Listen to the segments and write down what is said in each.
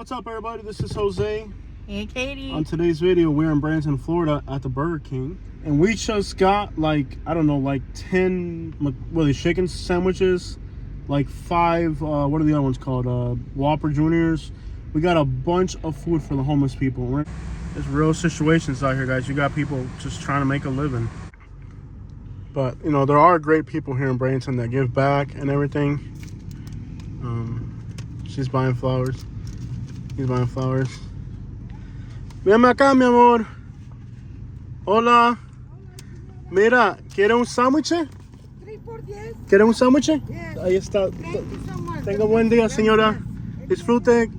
What's up, everybody? This is Jose. And Katie. On today's video, we're in Bradenton, Florida at the Burger King. And we just got like, I don't know, like 10, what are they, chicken sandwiches? Like 5, what are the other ones called? Whopper Juniors. We got a bunch of food for the homeless people. There's real situations out here, guys. You got people just trying to make a living. But, you know, there are great people here in Bradenton that give back and everything. She's buying flowers. He's buying flowers. Ven acá, mi amor. Hola. Mira, ¿quiere un sándwich? 3 por 10. ¿Quiere un sándwich? Yes. Ahí está. Thank you so much. Tenga buen día, señora. Disfrute.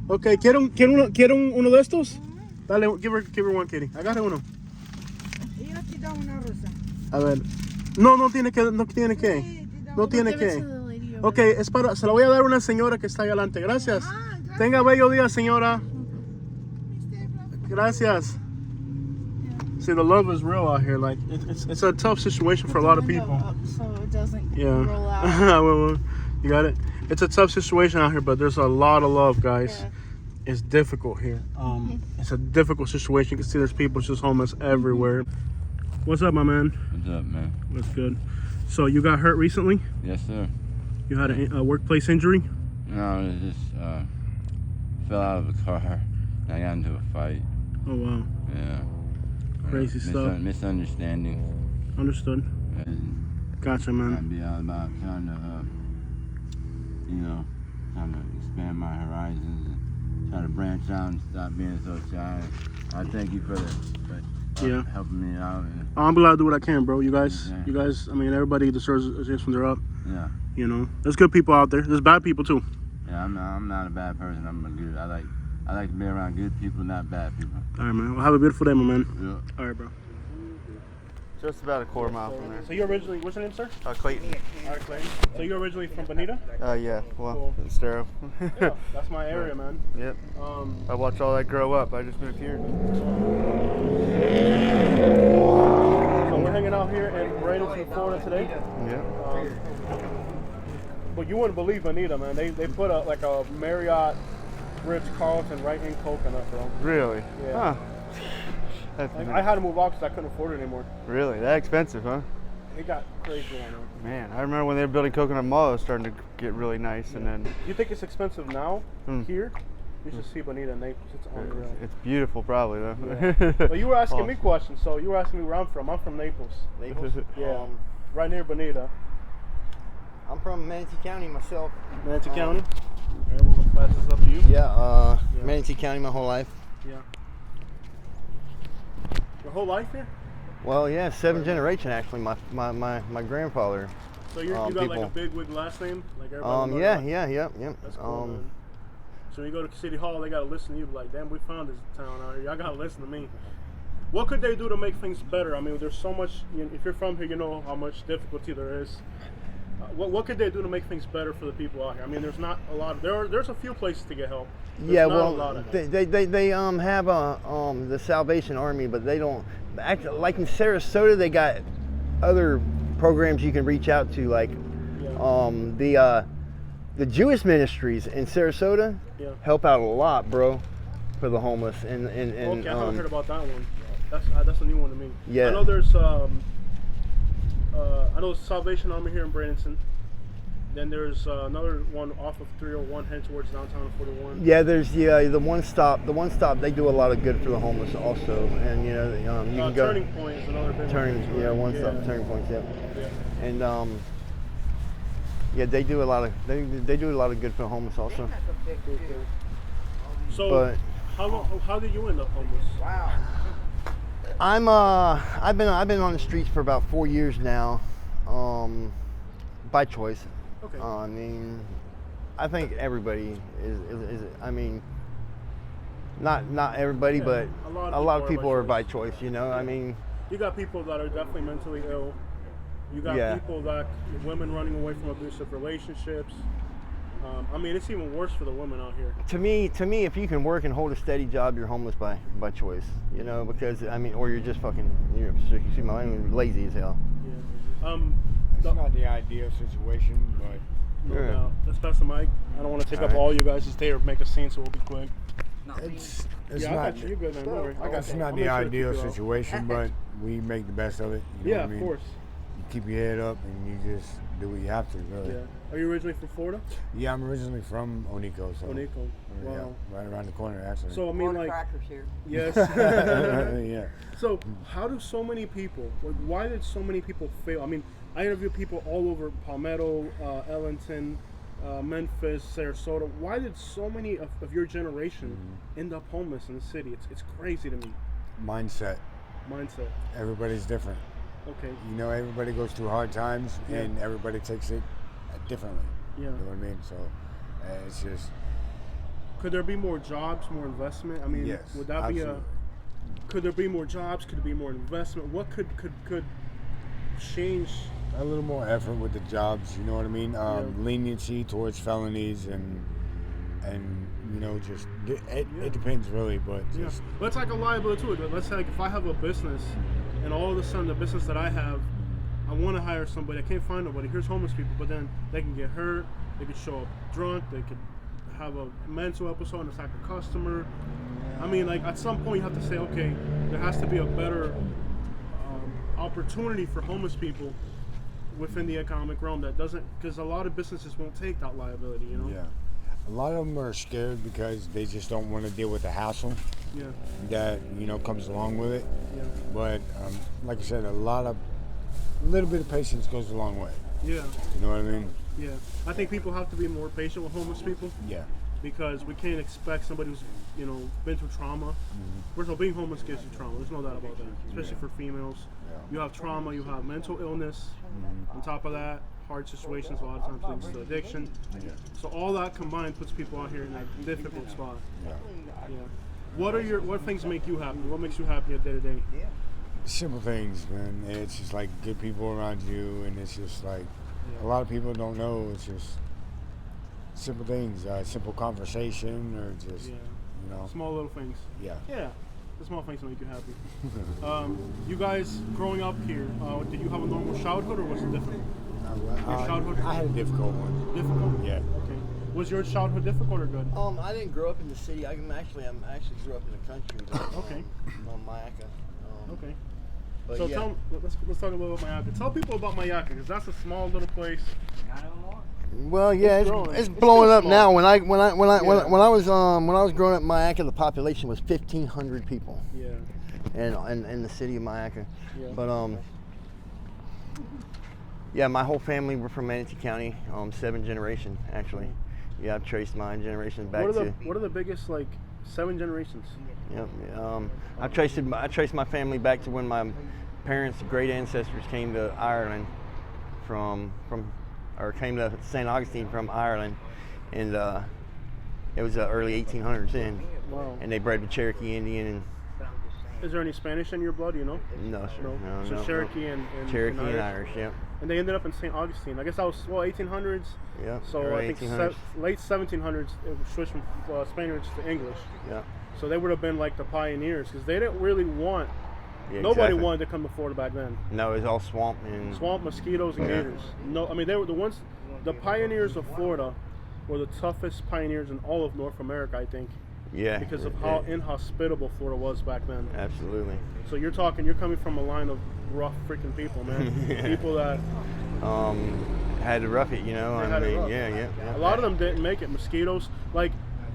Ok, ¿quiere uno de estos? Dale, give her one, Kitty. Agarre uno. Y yo te doy una rosa. A ver. No tiene que. No tiene que. No tiene Give it to que. the lady over Ok, es para. Se la voy a dar a una señora que está ahí adelante. Gracias. Gracias. Tenga bello día, señora. Gracias. See, the love is real out here. Like, it's a tough situation for a lot of people. Up so it doesn't Yeah. roll out. Well, you got it. It's a tough situation out here, but there's a lot of love, guys. Yeah. It's difficult here. It's a difficult situation. You can see there's people just homeless everywhere. What's up, my man? What's up, man? What's good? So you got hurt recently? Yes, sir. You had a workplace injury? No, it just fell out of a car and I got into a fight. Oh wow. Yeah. Crazy stuff. Misunderstandings. Understood. And Gotcha, I'd man. be all about trying to expand my horizons and try to branch out and stop being so shy. I thank you for Yeah. helping me out. And, I'm glad to do what I can, bro. You guys, Yeah. I mean, everybody deserves a chance when they're up. yeah. You know, there's good people out there. There's bad people too. Yeah, I'm not a bad person. I like to be around good people, not bad people. All right, man. Well, have a beautiful day, my man. Yeah. All right, bro. Just about a quarter mile from there. So you originally, what's your name, sir? Clayton. All right, Clayton. So you're originally from Bonita? Yeah, well, Cool. Estero. Yeah, that's my area, man. Yep. Um, I watched all that grow up. I just moved here. so we're hanging out here in Bradenton, Florida today. Yeah. But you wouldn't believe Bonita, man. They put a Marriott Ritz-Carlton right in Coconut, bro. Really? Yeah. Huh. That's Like, I had to move out because I couldn't afford it anymore. really that expensive, huh? It got crazy on there. Man, I remember when they were building Coconut Mall, it was starting to get really nice, and then You think it's expensive now Hmm. here? You should see Bonita in Naples. It's unreal. it's beautiful, probably though. Yeah. But you were asking me Awesome. questions, so you were asking me where I'm from. I'm from Naples. Naples? Yeah, right near Bonita. I'm from Manatee County myself. Manatee County. Alright, we'll pass this up to you. Yeah, Manatee County my whole life. Yeah. Your whole life here? Well, yeah, 7th generation actually. My grandfather. So you got like people. a big wig last name? Like everybody Yep. That's cool, man. So when you go to City Hall, they gotta listen to you. Like, damn, we found this town out here. Y'all gotta listen to me. What could they do to make things better? I mean, there's so much. If you're from here, you know how much difficulty there is. What could they do to make things better for the people out here? I mean, there's not a lot. There's a few places to get help. There's Yeah, not well, a lot of help. they have the Salvation Army, but they don't. Like in Sarasota, they got other programs you can reach out to, like the Jewish ministries in Sarasota Yeah. help out a lot, bro, for the homeless and Okay, I haven't heard about that one. That's a new one to me. Yeah. I know there's Salvation Army here in Bradenton. Then there's another one off of 301 heading towards downtown 41. Yeah, there's the one stop. The one stop, they do a lot of good for the homeless also, and you can go. Turning Point is another big one. One stop turning points. Yeah, Yeah. and they do a lot of they do a lot of good for the homeless also. Cool. So But how did you end up homeless? I've been on the streets for about 4 years now, by choice. Okay. I mean, I think everybody is I mean, not everybody, but a lot of people are by choice. choice. I mean, You got people that are definitely mentally ill. You got people women running away from abusive relationships. I mean, it's even worse for the women out here. to me, if you can work and hold a steady job, you're homeless by choice. Because I mean, or you're just fucking, you see my language, lazy as hell. Yeah. It's not the ideal situation, but No Yeah. doubt. Let's pass the mic. I don't want to take up Alright. all you guys' day or make a scene, so we'll be quick. It's Yeah, I not got you. You're good, man. Don't worry. I got it's you. not I'll the make sure to ideal keep you out. situation, but we make the best of it. You know Yeah, what I of mean? course. You keep your head up and you just do what you have to. Really. Yeah. Are you originally from Florida? Yeah, I'm originally from Onico, so Onico. yeah, Wow. right around the corner actually. So I mean, like, crackers here. yes. yeah. So how do so many people? Like, why did so many people fail? I mean, I interview people all over Palmetto, Ellington, Memphis, Sarasota. Why did so many of your generation end up homeless in the city? It's crazy to me. Mindset. Mindset. Everybody's different. Okay. You know, everybody goes through hard times, Yeah. and everybody takes it differently. Yeah. You know what I mean? So it's just Could there be more jobs, more investment? I mean, yes. would that absolutely. be a? Could there be more jobs? Could there be more investment? What could change? A little more effort with the jobs, you know what I mean? Leniency towards felonies and you know, just it depends really, but Yeah. just Let's like a liability to it. Let's say like if I have a business, and all of a sudden the business that I have, I want to hire somebody. I can't find nobody. Here's homeless people, but then they can get hurt. They could show up drunk. They could have a mental episode and attack a customer. I mean, like at some point you have to say, okay, there has to be a better opportunity for homeless people within the economic realm that doesn't, because a lot of businesses won't take that liability, you know? yeah. A lot of them are scared because they just don't want to deal with the hassle Yeah. that, you know, comes along with it. Yeah. But like I said, a little bit of patience goes a long way. Yeah. You know what I mean? Yeah. I think people have to be more patient with homeless people, Yeah. because we can't expect somebody who's, you know, been through trauma. First of all, being homeless gives you trauma. There's no doubt about that, especially for females. Yeah. You have trauma, you have mental illness. On top of that, hard situations a lot of times leads to addiction. Yeah. So all that combined puts people out here in a difficult spot. Yeah. Yeah. What things make you happy? What makes you happy day to day? Simple things, man. It's just like good people around you, and it's just like a lot of people don't know. It's just simple things, simple conversation, or just Yeah. you know, Small little things. yeah. Yeah. The small things make you happy. You guys growing up here, did you have a normal childhood or was it different? Your childhood? I had a difficult one. Difficult? Yeah. Okay. Was your childhood difficult or good? I didn't grow up in the city. I actually grew up in the country. But, Okay. Mayaca. Okay. But So yeah. let's talk a little about Mayaca. Tell people about Mayaca, because that's a small little place. Well, yeah, growing. it's It's blowing still up small. now. When I was growing up in Mayaca, the population was 1,500 people, Yeah. and in the city of Mayaca. Yeah. But yeah, my whole family were from Manatee County, 7th generation actually. Yeah, I've traced my generation back What are the biggest, like, 7 generations? Yep. I traced my family back to when my parents' great ancestors came to Ireland came to St. Augustine from Ireland, and it was the early 1800s then. Wow. And they bred with Cherokee Indian and Is there any Spanish in your blood, you know? no, sir. No. No, So no, Cherokee no. and Cherokee and and Irish. Yep. And they ended up in St. Augustine. I guess that was, 1800s. Yep. So early I think 1800s. late 1700s, it switched from Spaniards to English. Yeah. So they would have been like the pioneers, because they didn't really want, Yeah, nobody exactly. wanted to come to Florida back then. No, it was all swamp and Swamp, mosquitoes, and Yeah. gators. No, I mean, they were the ones, the pioneers of Florida were the toughest pioneers in all of North America, I think, yeah. because of yeah, how inhospitable Florida was back then. absolutely. So you're coming from a line of rough freaking people, man. Yeah. People that, Had to rough it, you know. They I had it mean, rough. yeah. a lot of them didn't make it. Mosquitoes, like,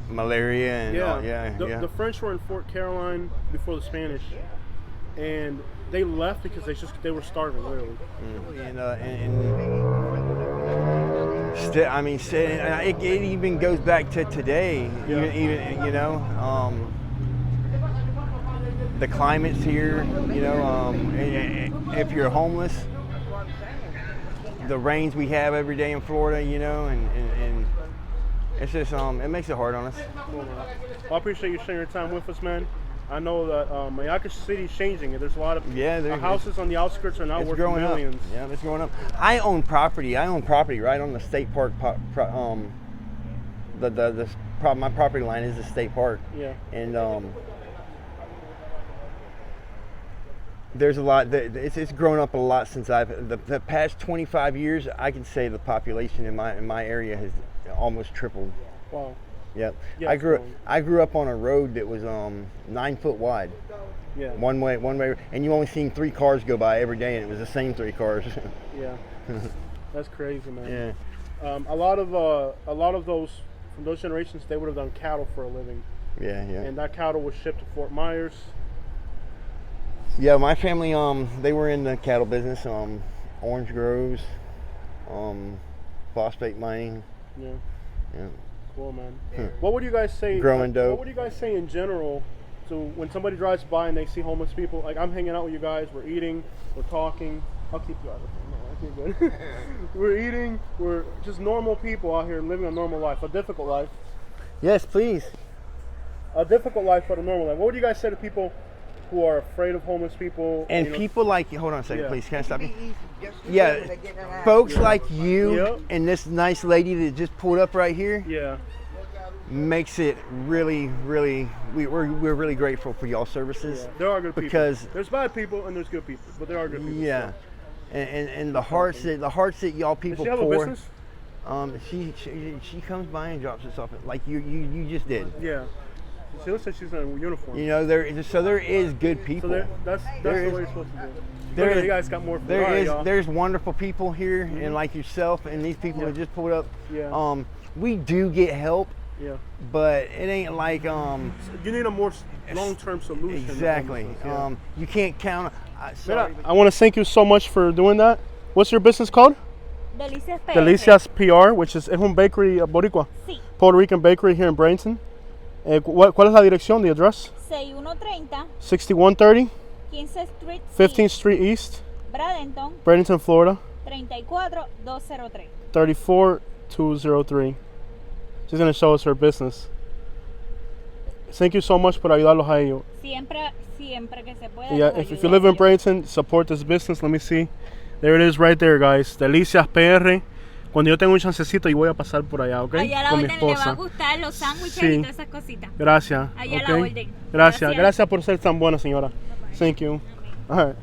Malaria and all, yeah. The French were in Fort Caroline before the Spanish, and they left because they were starving, literally. It even goes back to today. Yeah. Even you know, the climate's here. You know, if you're homeless, the rains we have every day in Florida. You know, and it's just it makes it hard on us. Well, I appreciate you sharing your time with us, man. I know that Mayaca City's changing. There's a lot of houses on the outskirts are now It's worth growing millions. up. Yeah, it's growing up. I own property right on the state park. My property line is the state park. Yeah. And there's a lot. It's grown up a lot since the past 25 years. I can say the population in my area has almost tripled. Wow. Yep. Yeah, I grew up on a road that was 9 foot wide. Yeah. One way, and you only seen 3 cars go by every day, and it was the same 3 cars. Yeah. That's crazy, man. Yeah. A lot of those from those generations, they would have done cattle for a living. Yeah, yeah. And that cattle was shipped to Fort Myers. Yeah, my family, they were in the cattle business, orange groves, phosphate mining. Yeah. Yeah. Cool, man. What would you guys say? Growing dope. What would you guys say in general to when somebody drives by and they see homeless people? Like, I'm hanging out with you guys, we're eating, we're talking. I'll keep you out of it. No, I keep good. We're eating, we're just normal people out here living a normal life, a difficult life. Yes, please. A difficult life, but a normal life. What would you guys say to people who are afraid of homeless people? And you know, people like you, hold on a second, Yeah. please. Can I stop you? Just Yeah, when they get around. folks like you Yep. and this nice lady that just pulled up right here yeah. makes it really, really. We're really grateful for y'all services. Yeah. There are good Because- people. There's bad people and there's good people, but there are good people. Yeah, and the hearts that y'all Does people she have a pour. business? She comes by and drops us off like you just did. Yeah. She looks like she's in a uniform. You know, there is good people. So that's There the is- way you're supposed to do it. there Look at is- you guys got more food. There All right, is y'all. there's wonderful people here, and like yourself and these people that just pulled up. Yeah. We do get help, Yeah. but it ain't like You need a more long-term solution. to exactly. homelessness, yeah. You can't count. Sorry. I want to thank you so much for doing that. What's your business called? Delicias PR. Delicias PR, which is un bakery boricua, Sí. Puerto Rican bakery here in Bradenton. ¿Cuál es la dirección, the address? 6130 6130 15th Street. 15th Street East, Bradenton. Bradenton, Florida, 34203. 34203. She's going to show us her business. Thank you so much por ayudarlos a ellos. Siempre que se pueda. Yeah, los if you live in ayudamos. Bradenton, support this business. Let me see. There it is right there, guys. Delicias PR. Cuando yo tengo un chancecito, yo voy a pasar por allá, ¿ok? Allá a la Con mi orden le va a esposa. gustar los sándwiches Sí. y todas esas cositas. Gracias. Allá a ¿ok? la orden. Gracias. Gracias por ser tan buena, señora. Thank you. All right.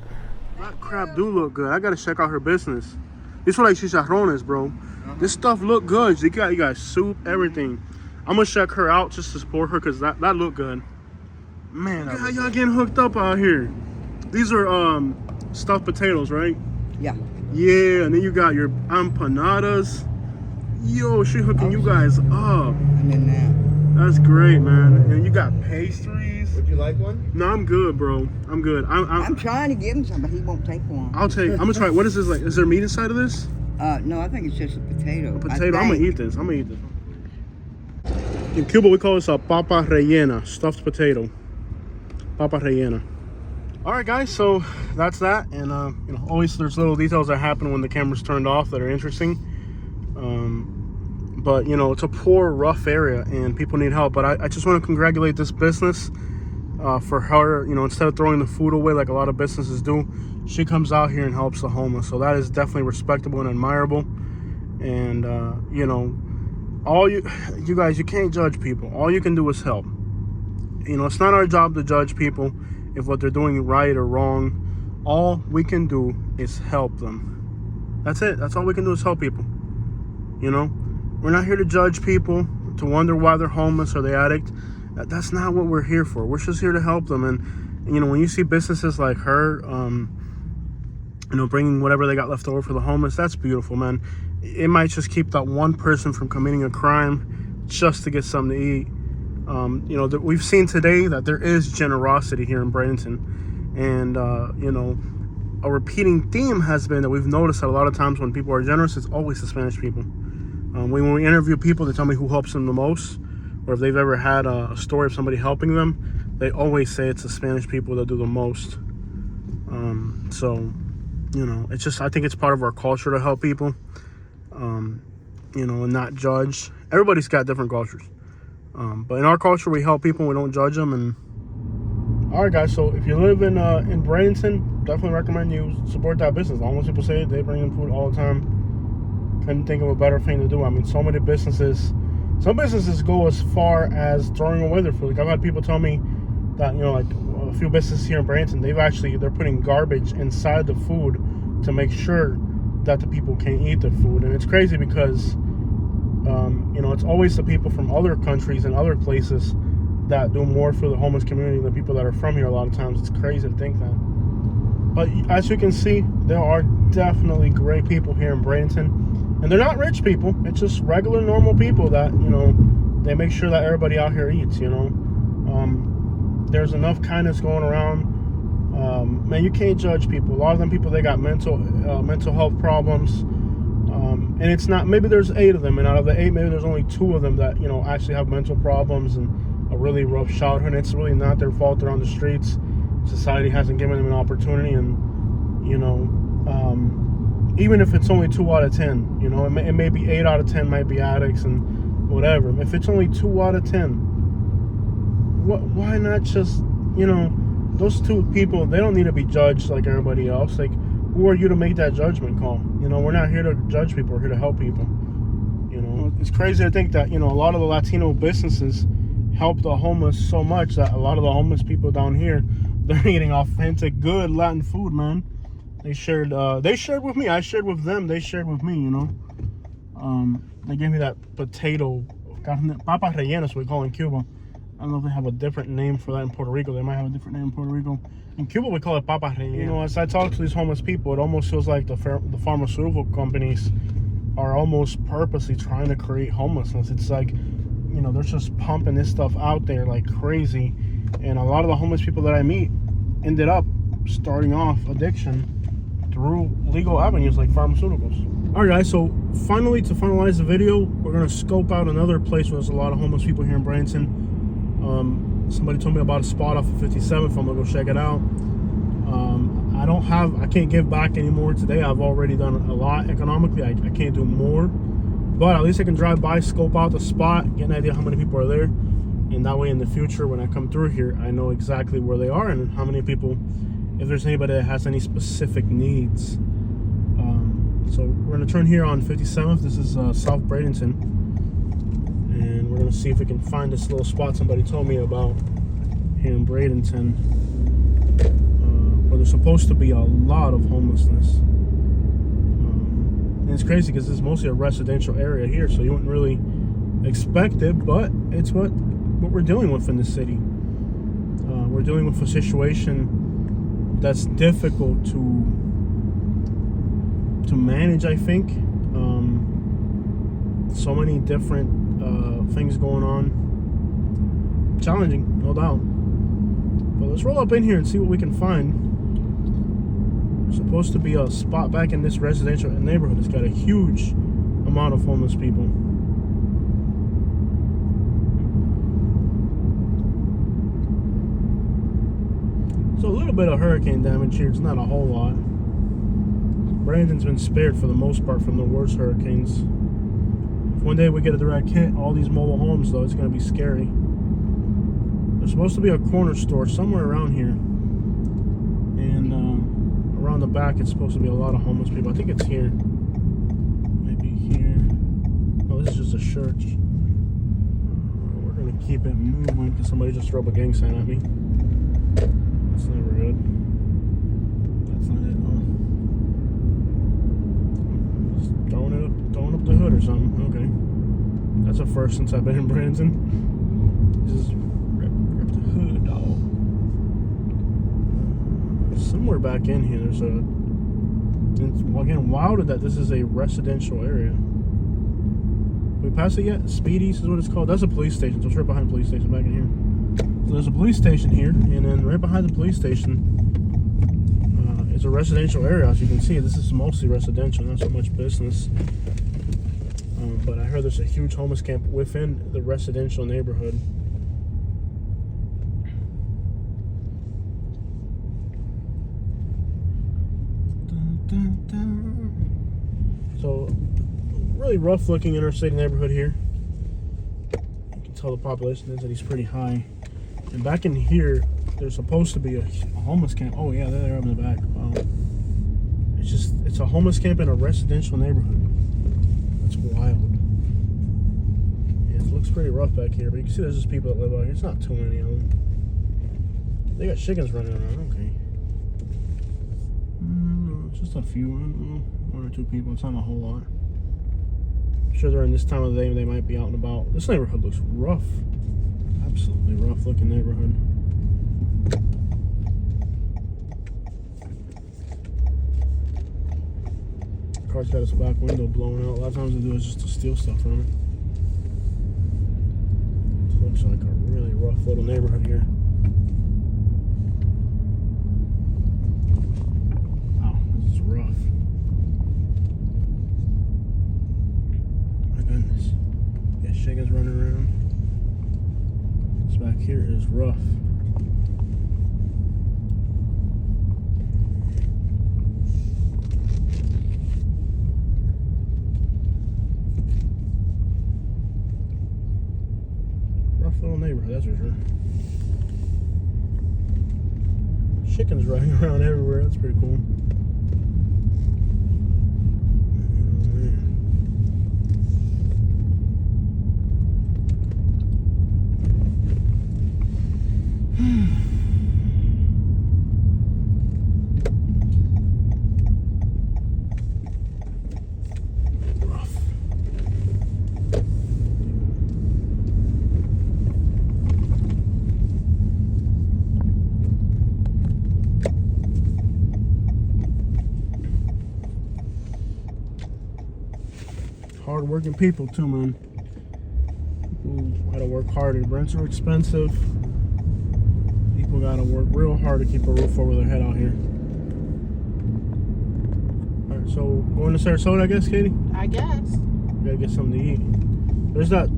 That crap do look good. I gotta check out her business. These are like chicharrones, bro. This stuff look good. You got soup, everything. I'm gonna check her out just to support her because that look good. Man, look how y'all getting hooked up out here. These are stuffed potatoes, right? Yeah. Yeah, and then you got your empanadas. Yo, she hooking you guys up. And then That's great, man. And you got pastries. Would you like one? No, I'm good, bro. I'm good. I'm trying to give him some, but he won't take one. I'm gonna try. What is this like? Is there meat inside of this? No, I think it's just a potato. A potato. I'm gonna eat this. In Cuba, we call this a papa rellena, stuffed potato. Papa rellena. All right, guys. So that's that. And always there's little details that happen when the camera's turned off that are interesting. But it's a poor, rough area, and people need help. But I just want to congratulate this business for her. Instead of throwing the food away like a lot of businesses do, she comes out here and helps the homeless. So that is definitely respectable and admirable. And all you guys, you can't judge people. All you can do is help. It's not our job to judge people if what they're doing right or wrong. All we can do is help them. That's it. That's all we can do is help people. We're not here to judge people, to wonder why they're homeless or the addict. That's not what we're here for. We're just here to help them. And when you see businesses like her, bringing whatever they got left over for the homeless, that's beautiful, man. It might just keep that one person from committing a crime just to get something to eat. We've seen today that there is generosity here in Bradenton. And, a repeating theme has been that we've noticed that a lot of times when people are generous, it's always the Spanish people. When we interview people, they tell me who helps them the most, or if they've ever had a story of somebody helping them, they always say it's the Spanish people that do the most. It's just, I think it's part of our culture to help people, and not judge. Everybody's got different cultures. But in our culture, we help people, we don't judge them. And all right, guys, so if you live in Bradenton, definitely recommend you support that business. Almost people say it, they bring in food all the time. Couldn't think of a better thing to do. I mean, so many businesses, some businesses go as far as throwing away their food. Like, I've had people tell me that, a few businesses here in Bradenton, they're putting garbage inside the food to make sure that the people can't eat the food. And it's crazy because it's always the people from other countries and other places that do more for the homeless community than people that are from here. A lot of times it's crazy to think that. But as you can see, there are definitely great people here in Bradenton, and they're not rich people. It's just regular, normal people that they make sure that everybody out here eats. There's enough kindness going around. Man, you can't judge people. A lot of them people, they got mental health problems. And it's not, maybe there's 8 of them, and out of the 8, maybe there's only 2 of them that, actually have mental problems and a really rough childhood. It's really not their fault. They're on the streets. Society hasn't given them an opportunity, and, even if it's only 2 out of 10, it may be 8 out of 10 might be addicts and whatever. If it's only 2 out of 10, why not just, those 2 people, they don't need to be judged like everybody else. Like, who are you to make that judgment call? We're not here to judge people. We're here to help people. It's crazy to think that, a lot of the Latino businesses help the homeless so much that a lot of the homeless people down here, they're eating authentic, good Latin food, man. They shared with me. I shared with them. They shared with me, They gave me that potato, papas rellenas, we call it in Cuba. I don't know if they have a different name for that in Puerto Rico. They might have a different name in Puerto Rico. In Cuba, we call it papas rellenas. As I talk to these homeless people, it almost feels like the pharmaceutical companies are almost purposely trying to create homelessness. It's like, they're just pumping this stuff out there like crazy. And a lot of the homeless people that I meet ended up starting off addiction through legal avenues like pharmaceuticals. All right, guys, so finally, to finalize the video, we're going to scope out another place where there's a lot of homeless people here in Bradenton. Somebody told me about a spot off of 57th. I'm gonna go check it out. I can't give back anymore today. I've already done a lot economically. I can't do more, but at least I can drive by, scope out the spot, get an idea how many people are there, and that way in the future when I come through here, I know exactly where they are and how many people, if there's anybody that has any specific needs. So we're gonna turn here on 57th. This is South Bradenton. And we're gonna see if we can find this little spot somebody told me about here in Bradenton, where there's supposed to be a lot of homelessness. And it's crazy because this is mostly a residential area here, so you wouldn't really expect it, but it's what we're dealing with in the city. We're dealing with a situation that's difficult to manage, I think. So many different things going on. Challenging, no doubt. But let's roll up in here and see what we can find. There's supposed to be a spot back in this residential neighborhood. It's got a huge amount of homeless people. So a little bit of hurricane damage here. It's not a whole lot. Bradenton's been spared for the most part from the worst hurricanes. If one day we get a direct hit, all these mobile homes, though, it's going to be scary. There's supposed to be a corner store somewhere around here. And around the back, it's supposed to be a lot of homeless people. I think it's here. Maybe here. Oh, this is just a church. We're going to keep it moving because somebody just threw up a gang sign at me. That's never good. That's not it, though. Just throwing up the hood or something. Okay. That's a first since I've been in Bradenton. Just rip the hood, dog. Somewhere back in here, there's a... It's, again, wild that this is a residential area. We passed it yet? Speedy's is what it's called. That's a police station, so it's right behind the police station back in here. So there's a police station here, and then right behind the police station is a residential area. As you can see, this is mostly residential, not so much business. But I heard there's a huge homeless camp within the residential neighborhood. So, really rough looking inner city neighborhood here. You can tell the population density is pretty high. And back in here, there's supposed to be a homeless camp. Oh yeah, they're up in the back. Wow. It's a homeless camp in a residential neighborhood. That's wild. Yeah, it looks pretty rough back here, but you can see there's just people that live out here. It's not too many of them. They got chickens running around. Okay. Just a few. One or two people. It's not a whole lot. I'm sure during this time of the day they might be out and about. This neighborhood looks rough. Absolutely rough looking neighborhood. Car's got his back window blown out. A lot of times they do is just to steal stuff from it. It looks like a really rough little neighborhood here. Wow, this is rough. My goodness. Got chickens running around. This back here is rough. Little neighborhood, that's for sure. Chickens running around everywhere, that's pretty cool. Hard-working people too, man. People gotta work harder. Rents are expensive. People gotta work real hard to keep a roof over their head out here. All right, so going to Sarasota, I guess, Katie. I guess. We gotta get something to eat. There's that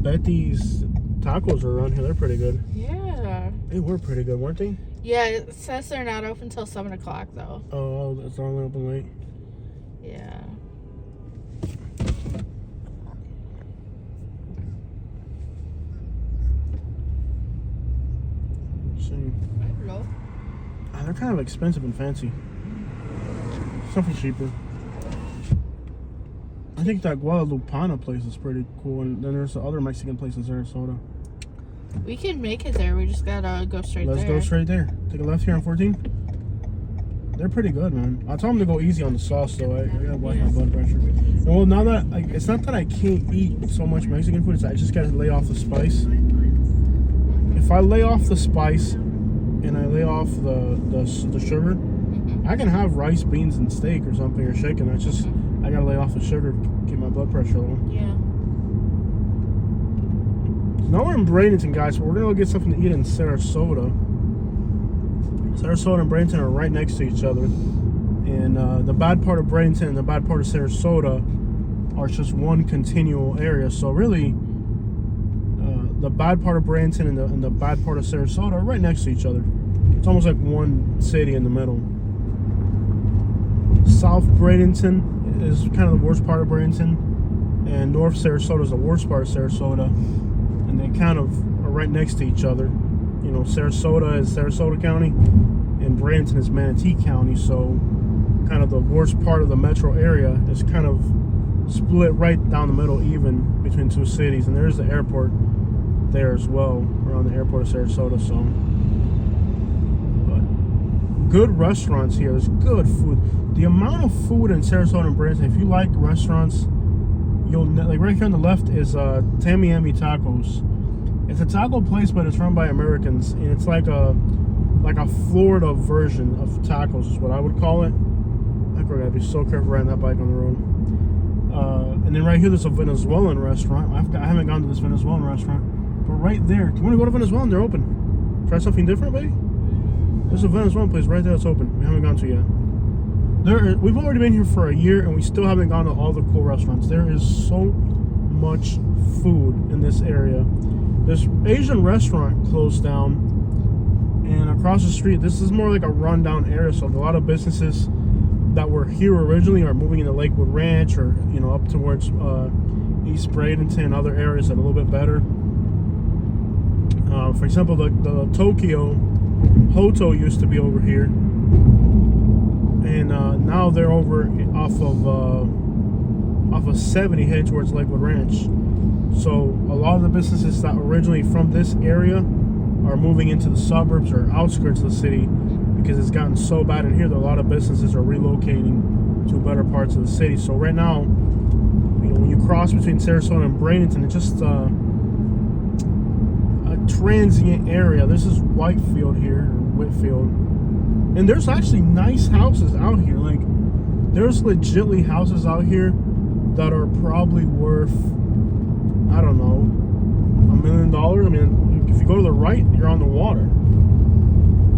Betty's tacos are around here. They're pretty good. Yeah. They were pretty good, weren't they? Yeah, it says they're not open till 7 o'clock, though. Oh, it's only open late. Yeah. They're kind of expensive and fancy. Something cheaper. I think that Guadalupana place is pretty cool, and then there's the other Mexican place in Sarasota. We can make it there. We just gotta go straight there. Let's go straight there. Take a left here on 14. They're pretty good, man. I told them to go easy on the sauce, though. I gotta watch my blood pressure. And well, now that it's not that I can't eat so much Mexican food, it's I just gotta lay off the spice. If I lay off the spice and I lay off the sugar, I can have rice, beans, and steak or something, or chicken. I just I gotta lay off the sugar, keep my blood pressure low. Yeah. Now we're in Bradenton, guys, but we're gonna go get something to eat in Sarasota. Sarasota and Bradenton are right next to each other, and the bad part of Bradenton and the bad part of Sarasota are just one continual area. So really, the bad part of Bradenton and the bad part of Sarasota are right next to each other. It's almost like one city in the middle. South Bradenton is kind of the worst part of Bradenton, and North Sarasota is the worst part of Sarasota, and they kind of are right next to each other. You know, Sarasota is Sarasota County, and Bradenton is Manatee County, so kind of the worst part of the metro area is kind of split right down the middle, even between two cities, and there's the airport there as well, around the airport of Sarasota. So, but good restaurants here. There's good food. The amount of food in Sarasota and Bradenton, if you like restaurants, you'll like right here on the left is Tamiami Tacos. It's a taco place, but it's run by Americans, and it's like a Florida version of tacos is what I would call it. I gotta be so careful riding that bike on the road. And then right here, there's a Venezuelan restaurant. I haven't gone to this Venezuelan restaurant, but right there, do you want to go to Venezuelan? They're open. Try something different, baby. There's a Venezuelan place right there that's open. We haven't gone to yet. We've already been here for a year, and we still haven't gone to all the cool restaurants. There is so much food in this area. This Asian restaurant closed down, and across the street, this is more like a rundown area, so a lot of businesses that were here originally are moving into Lakewood Ranch, or up towards East Bradenton and other areas that are a little bit better. For example, the Tokyo Hoto used to be over here, and now they're over off of 70 heading towards Lakewood Ranch. So a lot of the businesses that originally from this area are moving into the suburbs or outskirts of the city because it's gotten so bad in here that a lot of businesses are relocating to better parts of the city. So right now, you know, when you cross between Sarasota and Bradenton, it's just a transient area. This is Whitefield here, or Whitfield, and there's actually nice houses out here. Like, there's legitly houses out here that are probably worth, I don't know, $1 million. I mean, if you go to the right, you're on the water.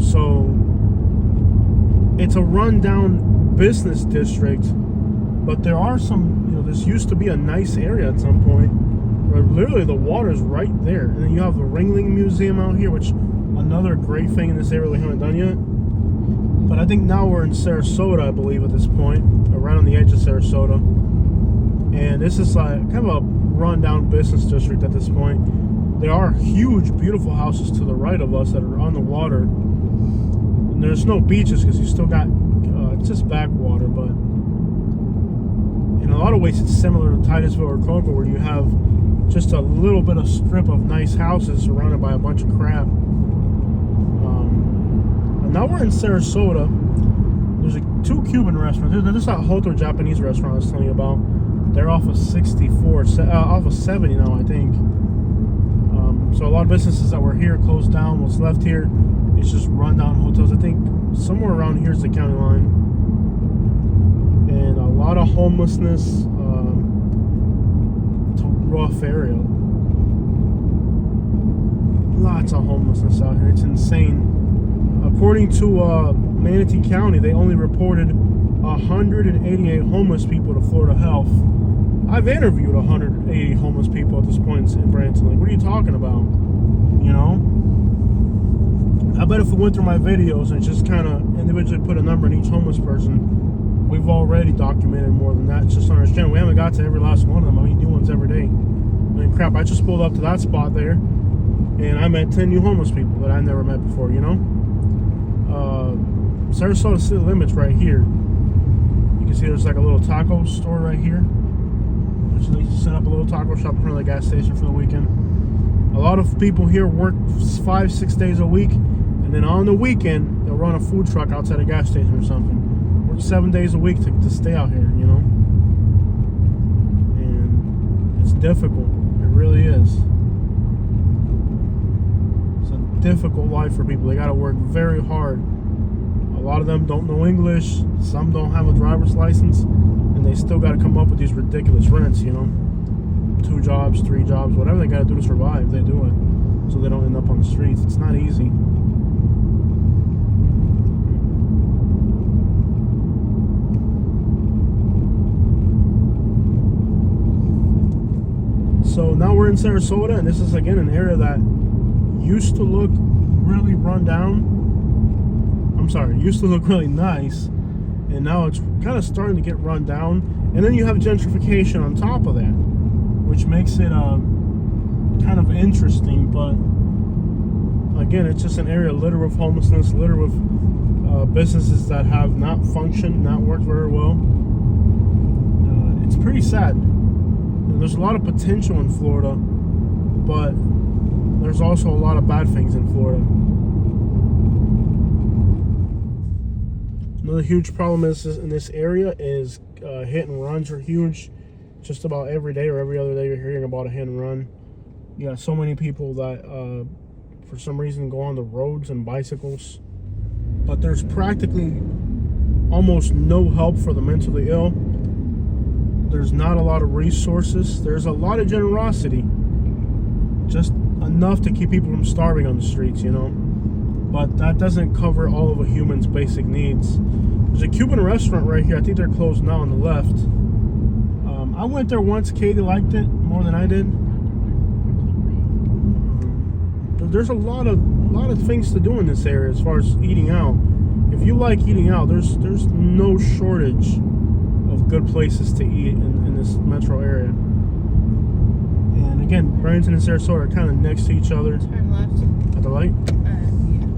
So it's a rundown business district, but there are some, you know, this used to be a nice area at some point where literally the water's right there. And then you have the Ringling Museum out here, which another great thing in this area we haven't done yet. But I think now we're in Sarasota, I believe, at this point, or right on the edge of Sarasota. And this is like kind of a rundown business district at this point. There are huge, beautiful houses to the right of us that are on the water. And there's no beaches because you still got, it's just backwater, but in a lot of ways it's similar to Titusville or Cocoa, where you have just a little bit of strip of nice houses surrounded by a bunch of crap. And now we're in Sarasota. There's two Cuban restaurants. There's that Hoto Japanese restaurant I was telling you about. They're off of 64, off of 70 now, I think. So a lot of businesses that were here closed down. What's left here is just rundown hotels. I think somewhere around here is the county line. And a lot of homelessness. It's a rough area. Lots of homelessness out here. It's insane. According to Manatee County, they only reported 188 homeless people to Florida Health. I've interviewed 180 homeless people at this point in Bradenton. Like, what are you talking about? You know? I bet if we went through my videos and just kind of individually put a number in each homeless person, we've already documented more than that. It's just on our channel. We haven't got to every last one of them. I mean, new ones every day. I mean, crap, I just pulled up to that spot there, and I met 10 new homeless people that I never met before, you know? Sarasota city limits right here. You can see there's like a little taco store right here. They set up a little taco shop in front of the gas station for the weekend. A lot of people here work 5-6 days a week, and then on the weekend they'll run a food truck outside a gas station or something. Work 7 days a week to stay out here, you know. And it's difficult. It really is. It's a difficult life for people. They got to work very hard. A lot of them don't know English. Some don't have a driver's license, and they still got to come up with these ridiculous rents, you know. 2 jobs, 3 jobs, whatever they got to do to survive, they do it, so they don't end up on the streets. It's not easy. So now we're in Sarasota, and this is again an area that used to look really run down. Used to look really nice, and now it's kind of starting to get run down. And then you have gentrification on top of that, which makes it kind of interesting. But again, it's just an area littered with homelessness, littered with businesses that have not functioned, not worked very well. It's pretty sad. And there's a lot of potential in Florida, but there's also a lot of bad things in Florida. Another huge problem in this area is hit and runs are huge. Just about every day or every other day you're hearing about a hit and run. You got so many people that for some reason go on the roads and bicycles. But there's practically almost no help for the mentally ill. There's not a lot of resources. There's a lot of generosity. Just enough to keep people from starving on the streets, you know. But that doesn't cover all of a human's basic needs. There's a Cuban restaurant right here. I think they're closed now on the left. I went there once. Katie liked it more than I did. There's a lot of things to do in this area as far as eating out. If you like eating out, there's no shortage of good places to eat in this metro area. And again, Bradenton and Sarasota are kind of next to each other. Turn left. At the light.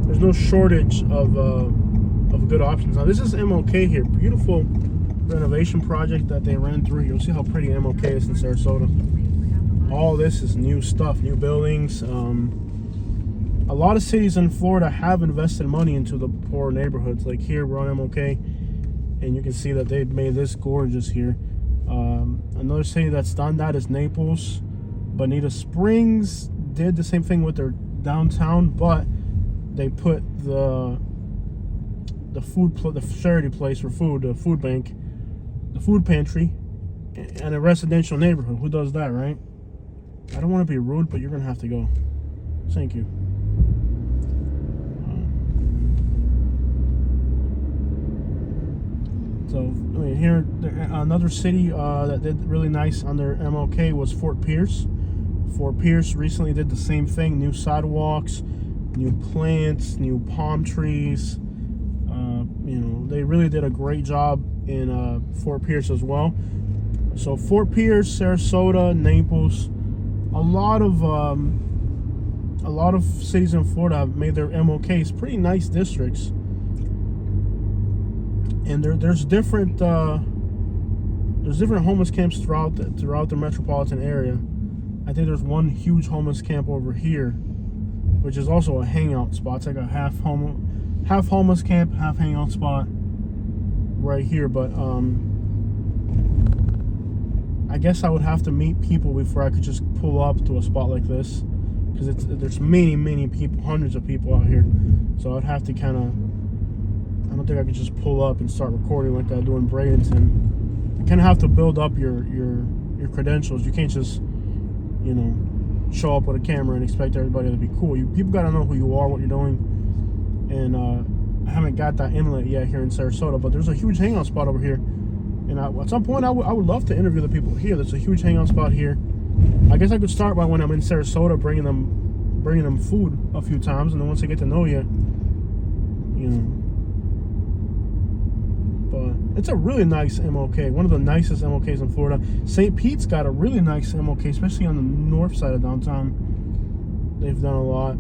There's no shortage of good options. Now this is MOK here. Beautiful renovation project that they ran through. You'll see how pretty MOK is in Sarasota. All this is new stuff, new buildings. a lot of cities in Florida have invested money into the poor neighborhoods. Like here, we're on MLK, and you can see that they've made this gorgeous here. Another city that's done that is Naples. Bonita Springs did the same thing with their downtown, but they put the charity place for food, the food bank, the food pantry, in a residential neighborhood. Who does that, right? I don't want to be rude, but you're gonna have to go. Thank you. So, I mean, here, another city that did really nice on their MLK was Fort Pierce. Fort Pierce recently did the same thing. New sidewalks, new plants, new palm trees. You know, they really did a great job in Fort Pierce as well. So Fort Pierce, Sarasota, Naples, a lot of cities in Florida have made their MLKs pretty nice districts. And there's different homeless camps throughout the metropolitan area. I think there's one huge homeless camp over here, which is also a hangout spot. It's like a half homeless camp, half hangout spot right here. But I guess I would have to meet people before I could just pull up to a spot like this, because there's many people, hundreds of people out here. So I'd have to I don't think I could just pull up and start recording like I do in Bradenton. You kind of have to build up your credentials. You can't just, you know, show up with a camera and expect everybody to be cool. People got to know who you are, what you're doing. And I haven't got that inlet yet here in Sarasota, but there's a huge hangout spot over here. And at some point, I would love to interview the people here. There's a huge hangout spot here. I guess I could start by when I'm in Sarasota, bringing them food a few times, and then once they get to know you, you know. But it's a really nice MLK, one of the nicest MLKs in Florida. St. Pete's got a really nice MLK, especially on the north side of downtown. They've done a lot.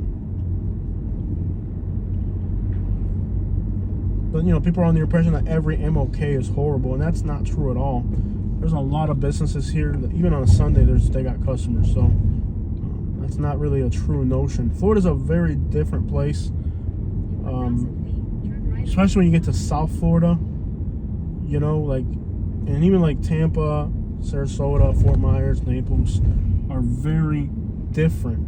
But, you know, people are on the impression that every MLK is horrible, and that's not true at all. There's a lot of businesses here that even on a Sunday, they got customers. So that's not really a true notion. Florida's a very different place, especially when you get to South Florida. You know, like, and even like Tampa, Sarasota, Fort Myers, Naples are very different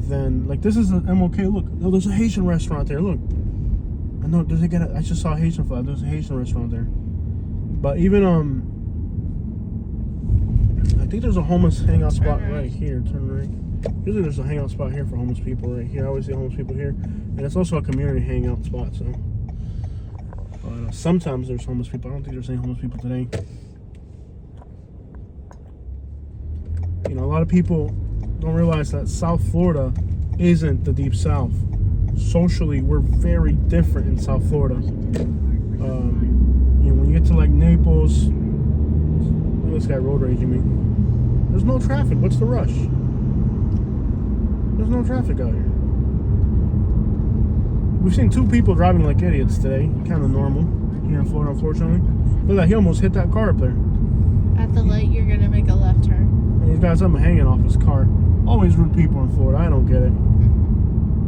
than, like, this is an MLK. Look, oh, there's a Haitian restaurant there. Look. I know I just saw a Haitian flag. There's a Haitian restaurant there. But even I think there's a homeless hangout spot right here. Turn right. Usually there's a hangout spot here for homeless people right here. I always see homeless people here, and it's also a community hangout spot. So sometimes there's homeless people. I don't think there's any homeless people today. You know, a lot of people don't realize that South Florida isn't the Deep South. Socially, we're very different in South Florida. You know, when you get to like Naples, look at this guy road raging me. There's no traffic. What's the rush? There's no traffic out here. We've seen two people driving like idiots today. Kind of normal here in Florida, unfortunately. Look at that. He almost hit that car up there. At the light, you're gonna make a left turn. And he's got something hanging off his car. Always rude people in Florida. I don't get it.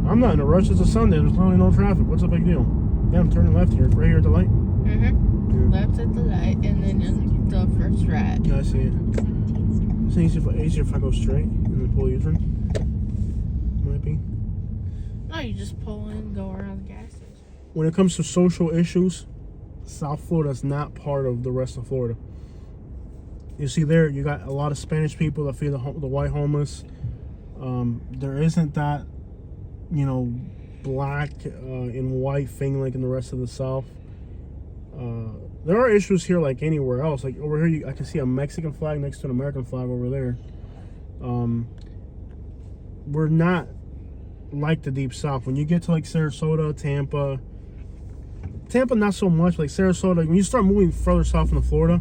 I'm not in a rush. It's a Sunday. There's literally no traffic. What's the big deal? Yeah, I'm turning left here. Right here at the light. Mm-hmm. Yeah. Left at the light, and then the first right. Yeah, I see it. It's easier if I go straight and then pull U-turn. Might be. No, you just pull in and go around the gas station. When it comes to social issues, South Florida is not part of the rest of Florida. You see there, you got a lot of Spanish people that feed the white homeless. There isn't that, you know, black and white thing like in the rest of the South. There are issues here like anywhere else. Like over here, I can see a Mexican flag next to an American flag over there. We're not like the Deep South. When you get to like Sarasota, Tampa not so much. Like Sarasota, when you start moving further south into Florida,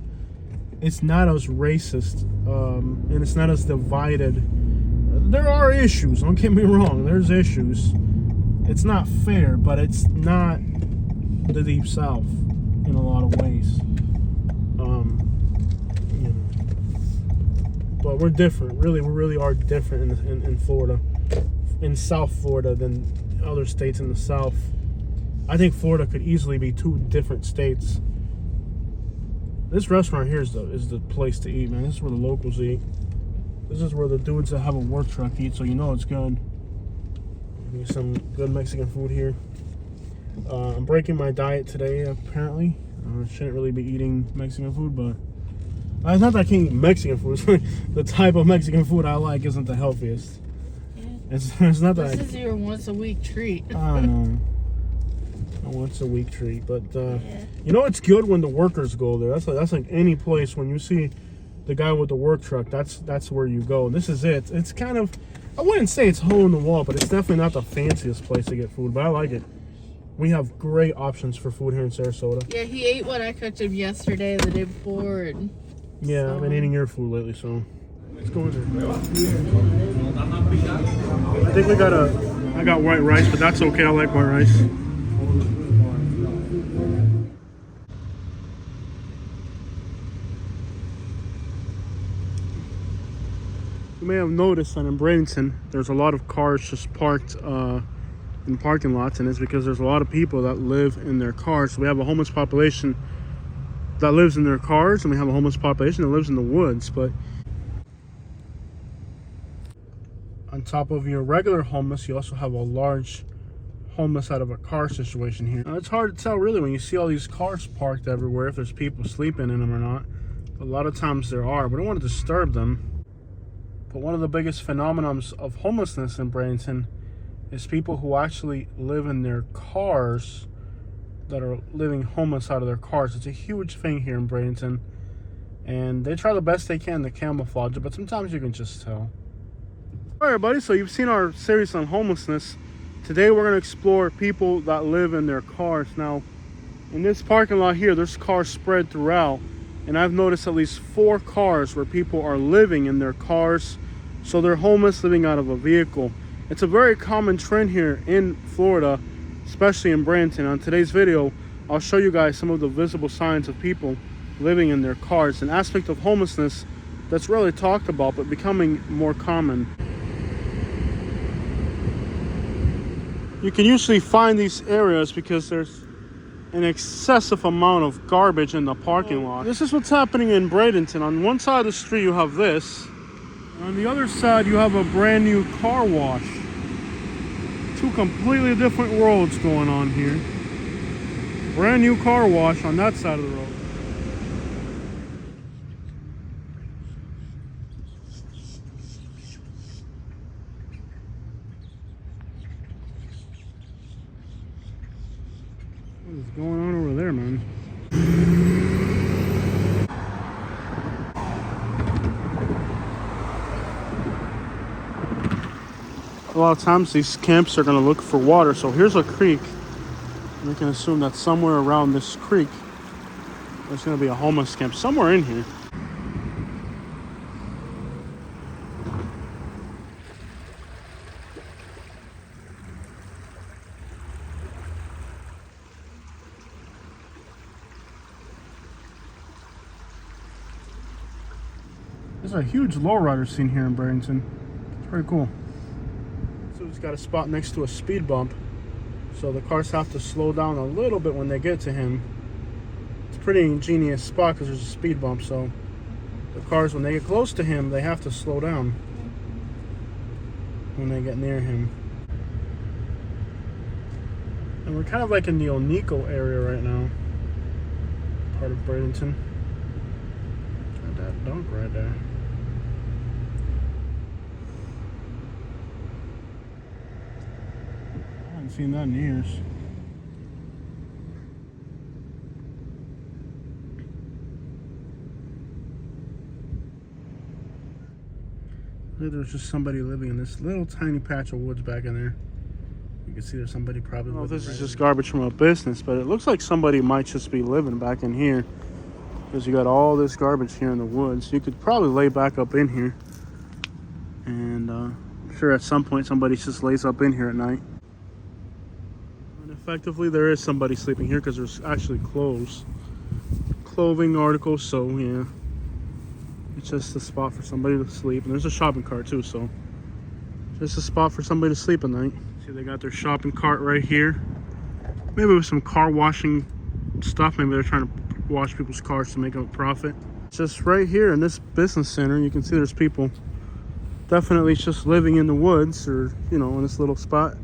it's not as racist, and it's not as divided. There are issues, don't get me wrong, there's issues. It's not fair, but it's not the Deep South in a lot of ways. You know. But we're different, really, we really are different in Florida. in South Florida than other states in the South. I think Florida could easily be 2 different states. This restaurant here is the place to eat, man. This is where the locals eat. This is where the dudes that have a work truck eat, so you know it's good. Get some good Mexican food here. I'm breaking my diet today, apparently. I shouldn't really be eating Mexican food, but it's not that I can't eat Mexican food. It's like the type of Mexican food I like isn't the healthiest. Yeah. It's not that. This is your once a week treat. I know. A once a week treat, but Yeah. you know it's good when the workers go there. That's like any place when you see the guy with the work truck. That's where you go. This is it. It's kind of, I wouldn't say it's hole in the wall, but it's definitely not the fanciest place to get food. But I like it. We have great options for food here in Sarasota. Yeah, he ate what I cooked him yesterday, the day before, and Yeah, so- I've been eating your food lately, so let's go in there. I think I got white rice, but that's okay. I like white rice. You may have noticed that in Bradenton, there's a lot of cars just parked in parking lots, and it's because there's a lot of people that live in their cars. So we have a homeless population that lives in their cars, and we have a homeless population that lives in the woods. But on top of your regular homeless, you also have a large homeless out of a car situation here. Now, it's hard to tell really when you see all these cars parked everywhere if there's people sleeping in them or not. A lot of times there are. We don't want to disturb them. But one of the biggest phenomenons of homelessness in Bradenton is people who actually live in their cars that are living homeless out of their cars. It's a huge thing here in Bradenton. And they try the best they can to camouflage it, but sometimes you can just tell. All right, everybody, so you've seen our series on homelessness. Today we're going to explore people that live in their cars. Now, in this parking lot here, there's cars spread throughout. And I've noticed at least 4 cars where people are living in their cars. So they're homeless, living out of a vehicle. It's a very common trend here in Florida, especially in Bradenton. On today's video, I'll show you guys some of the visible signs of people living in their cars, an aspect of homelessness that's rarely talked about but becoming more common. You can usually find these areas because there's an excessive amount of garbage in the parking lot. This is what's happening in Bradenton. On one side of the street you have this. On the other side, you have a brand new car wash. 2 completely different worlds going on here. Brand new car wash on that side of the road. What is going on over there, man? A lot of times these camps are going to look for water. So here's a creek. And we can assume that somewhere around this creek there's going to be a homeless camp somewhere in here. There's a huge lowrider scene here in Bradenton. It's pretty cool. So it's got a spot next to a speed bump, so the cars have to slow down a little bit when they get to him. It's a pretty ingenious spot because there's a speed bump, so the cars, when they get close to him, they have to slow down when they get near him. And we're kind of like in the Oneiko area right now, part of Bradenton. Got that dunk right there. I haven't seen that in years. There's just somebody living in this little tiny patch of woods back in there. You can see there's somebody probably. I don't know if this is just garbage from a business, but it looks like somebody might just be living back in here because you got all this garbage here in the woods. You could probably lay back up in here, and I'm sure at some point somebody just lays up in here at night. And effectively, there is somebody sleeping here because there's actually clothing articles. So yeah. It's just a spot for somebody to sleep, and there's a shopping cart too, so Just a spot for somebody to sleep at night. See, they got their shopping cart right here. Maybe with some car washing stuff. Maybe they're trying to wash people's cars to make a profit. Just right here in this business center, you can see there's people definitely just living in the woods, or you know, in this little spot.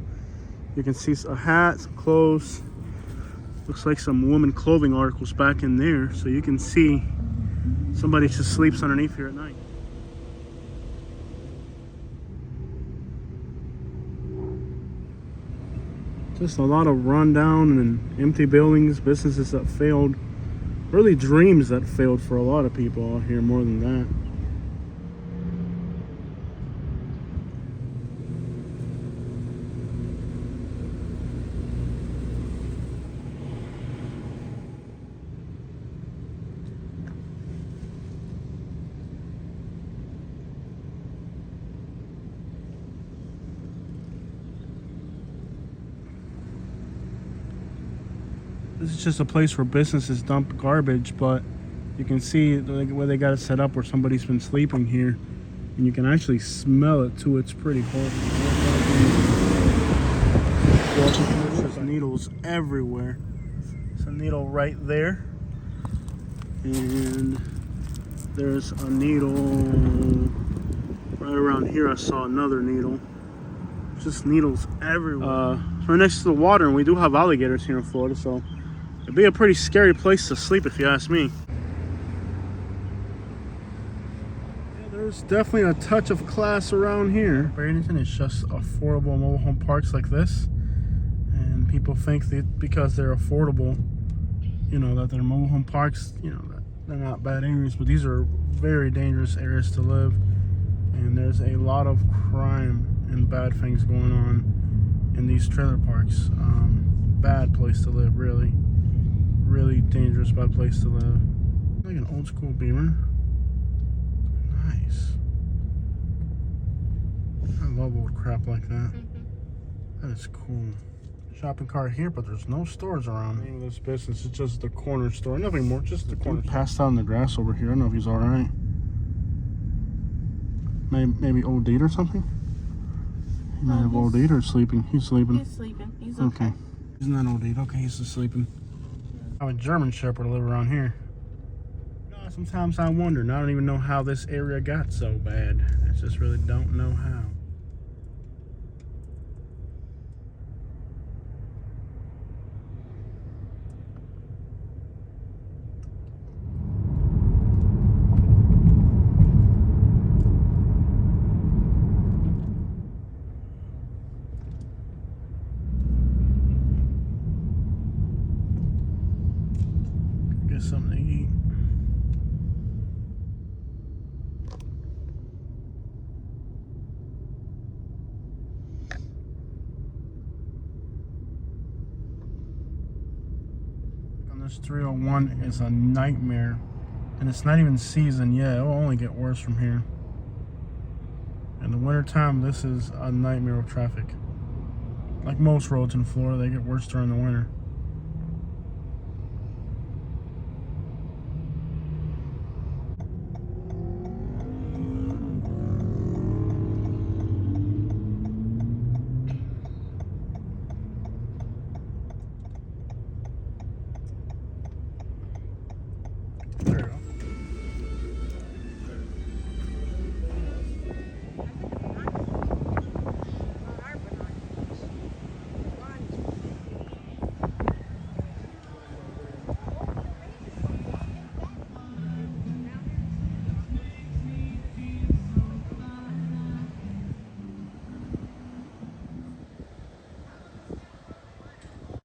You can see a hat, some clothes. Looks like some woman clothing articles back in there. So you can see somebody just sleeps underneath here at night. Just a lot of rundown and empty buildings, businesses that failed. Really dreams that failed for a lot of people out here, more than that. This is just a place where businesses dump garbage, but you can see where they got it set up where somebody's been sleeping here. And you can actually smell it too. It's pretty horrible. There's needles everywhere. There's a needle right there. And there's a needle right around here. I saw another needle. Just needles everywhere. We're next to the water, and we do have alligators here in Florida, so it'd be a pretty scary place to sleep if you ask me. Yeah, there's definitely a touch of class around here. Bradenton is just affordable mobile home parks like this, and people think that because they're affordable, you know, that they're mobile home parks, you know, that they're not bad areas, but these are very dangerous areas to live, and there's a lot of crime and bad things going on in these trailer parks. Bad place to live, really. Really dangerous, bad place to live. Like an old school Beamer. Nice. I love old crap like that. That is cool. Shopping cart here, but there's no stores around. The name of this business is just the corner store. Nothing more, just the corner. Passed out in the grass over here. I don't know if he's alright. Maybe OD'd or something? He might have OD'd or sleeping. He's sleeping. He's sleeping. He's okay. He's not OD'd. Okay, he's just sleeping. I'm a German Shepherd to live around here. You know, sometimes I wonder, and I don't even know how this area got so bad. I just really don't know how. Something to eat. On this 301 is a nightmare, and it's not even season yet. It will only get worse from here. In the wintertime, this is a nightmare of traffic. Like most roads in Florida, they get worse during the winter.